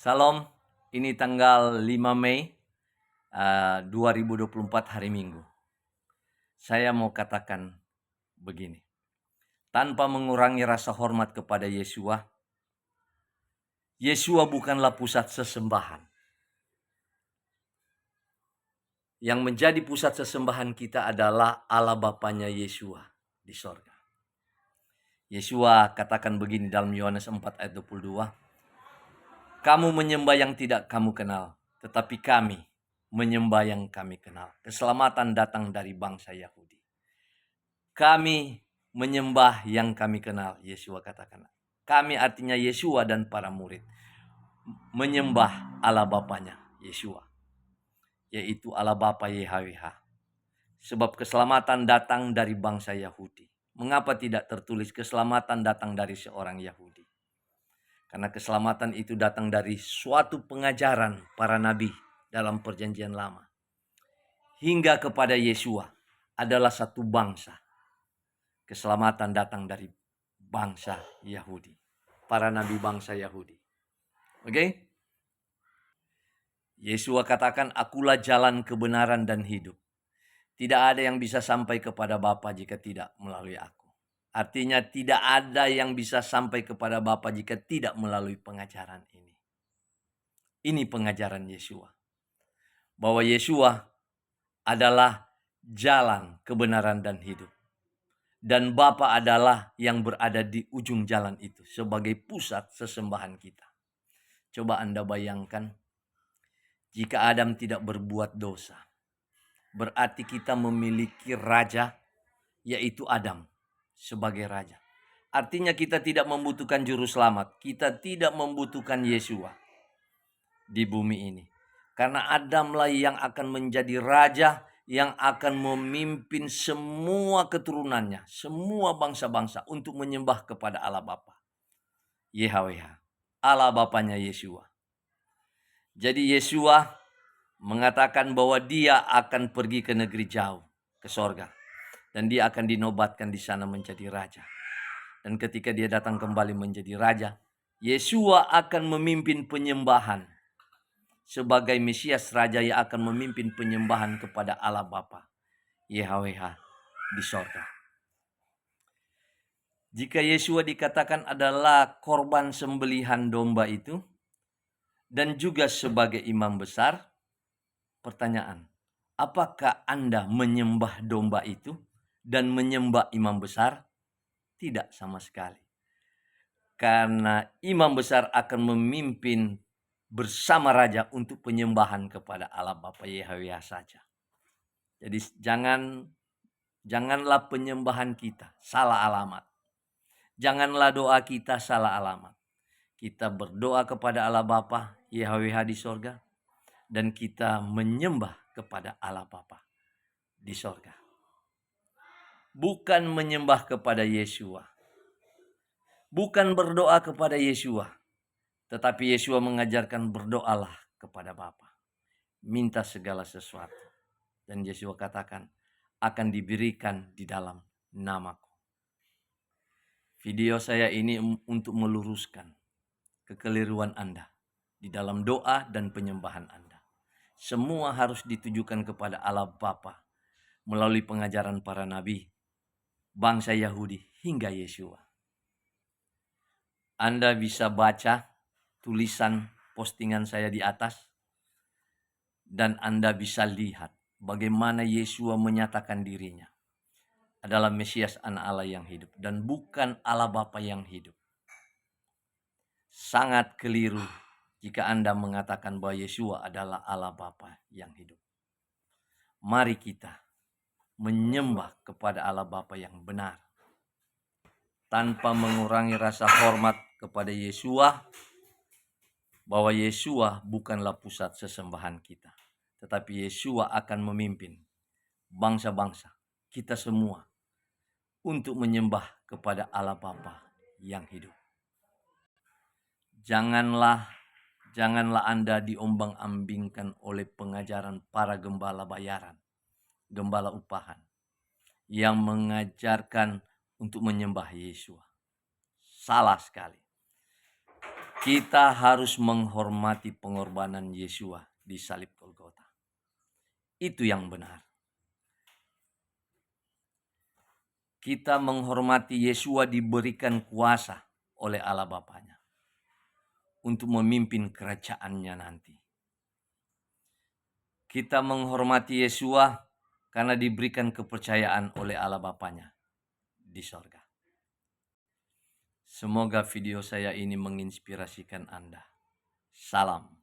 Salam, ini tanggal 5 Mei 2024 hari Minggu. Saya mau katakan begini, tanpa mengurangi rasa hormat kepada Yesua, Yesua bukanlah pusat sesembahan. Yang menjadi pusat sesembahan kita adalah Allah Bapanya Yesua di sorga. Yesua katakan begini dalam Yohanes 4 ayat 22, kamu menyembah yang tidak kamu kenal, tetapi kami menyembah yang kami kenal. Keselamatan datang dari bangsa Yahudi. Kami menyembah yang kami kenal, Yesua katakan. Kami artinya Yesua dan para murid menyembah Allah Bapanya Yesua, yaitu Allah Bapa YHWH. Sebab keselamatan datang dari bangsa Yahudi. Mengapa tidak tertulis keselamatan datang dari seorang Yahudi? Karena keselamatan itu datang dari suatu pengajaran para nabi dalam perjanjian lama. Hingga kepada Yesua adalah satu bangsa. Keselamatan datang dari bangsa Yahudi. Para nabi bangsa Yahudi. Oke? Yesua katakan, akulah jalan kebenaran dan hidup. Tidak ada yang bisa sampai kepada Bapa jika tidak melalui aku. Artinya tidak ada yang bisa sampai kepada Bapa jika tidak melalui pengajaran ini. Ini pengajaran Yesua. Bahwa Yesua adalah jalan kebenaran dan hidup. Dan Bapa adalah yang berada di ujung jalan itu sebagai pusat sesembahan kita. Coba Anda bayangkan, jika Adam tidak berbuat dosa, berarti kita memiliki raja, yaitu Adam sebagai raja. Artinya kita tidak membutuhkan juru selamat. Kita tidak membutuhkan Yesua di bumi ini. Karena Adamlah yang akan menjadi raja, yang akan memimpin semua keturunannya, semua bangsa-bangsa untuk menyembah kepada Allah Bapa, YHWH, Allah Bapanya Yesua. Jadi Yesua mengatakan bahwa dia akan pergi ke negeri jauh, ke sorga. Dan dia akan dinobatkan di sana menjadi raja. Dan ketika dia datang kembali menjadi raja, Yesua akan memimpin penyembahan. Sebagai Mesias Raja yang akan memimpin penyembahan kepada Allah Bapa, YHWH di sorga. Jika Yesua dikatakan adalah korban sembelihan domba itu, dan juga sebagai imam besar, pertanyaan, apakah Anda menyembah domba itu dan menyembah imam besar? Tidak sama sekali. Karena imam besar akan memimpin bersama raja untuk penyembahan kepada Allah Bapa YHWH saja. Jadi janganlah penyembahan kita salah alamat. Janganlah doa kita salah alamat. Kita berdoa kepada Allah Bapa YHWH di sorga, dan kita menyembah kepada Allah Bapa di sorga. Bukan menyembah kepada Yesua. Bukan berdoa kepada Yesua. Tetapi Yesua mengajarkan berdoalah kepada Bapa. Minta segala sesuatu. Dan Yesua katakan akan diberikan di dalam namaku. Video saya ini untuk meluruskan kekeliruan Anda di dalam doa dan penyembahan Anda. Semua harus ditujukan kepada Allah Bapa melalui pengajaran para nabi, bangsa Yahudi hingga Yesua. Anda bisa baca tulisan postingan saya di atas, dan Anda bisa lihat bagaimana Yesua menyatakan dirinya adalah Mesias, anak Allah yang hidup, dan bukan Allah Bapa yang hidup. Sangat keliru jika Anda mengatakan bahwa Yesua adalah Allah Bapa yang hidup. Mari kita menyembah kepada Allah Bapa yang benar, tanpa mengurangi rasa hormat kepada Yesua, bahwa Yesua bukanlah pusat sesembahan kita, tetapi Yesua akan memimpin bangsa-bangsa, kita semua, untuk menyembah kepada Allah Bapa yang hidup. Janganlah Anda diombang-ambingkan oleh pengajaran para gembala bayaran, gembala upahan, yang mengajarkan untuk menyembah Yesua. Salah sekali. Kita harus menghormati pengorbanan Yesua di salib Golgota. Itu yang benar. Kita menghormati Yesua diberikan kuasa oleh Allah Bapanya untuk memimpin kerajaannya nanti. Kita menghormati Yesua karena diberikan kepercayaan oleh Allah Bapanya di sorga. Semoga video saya ini menginspirasikan Anda. Salam.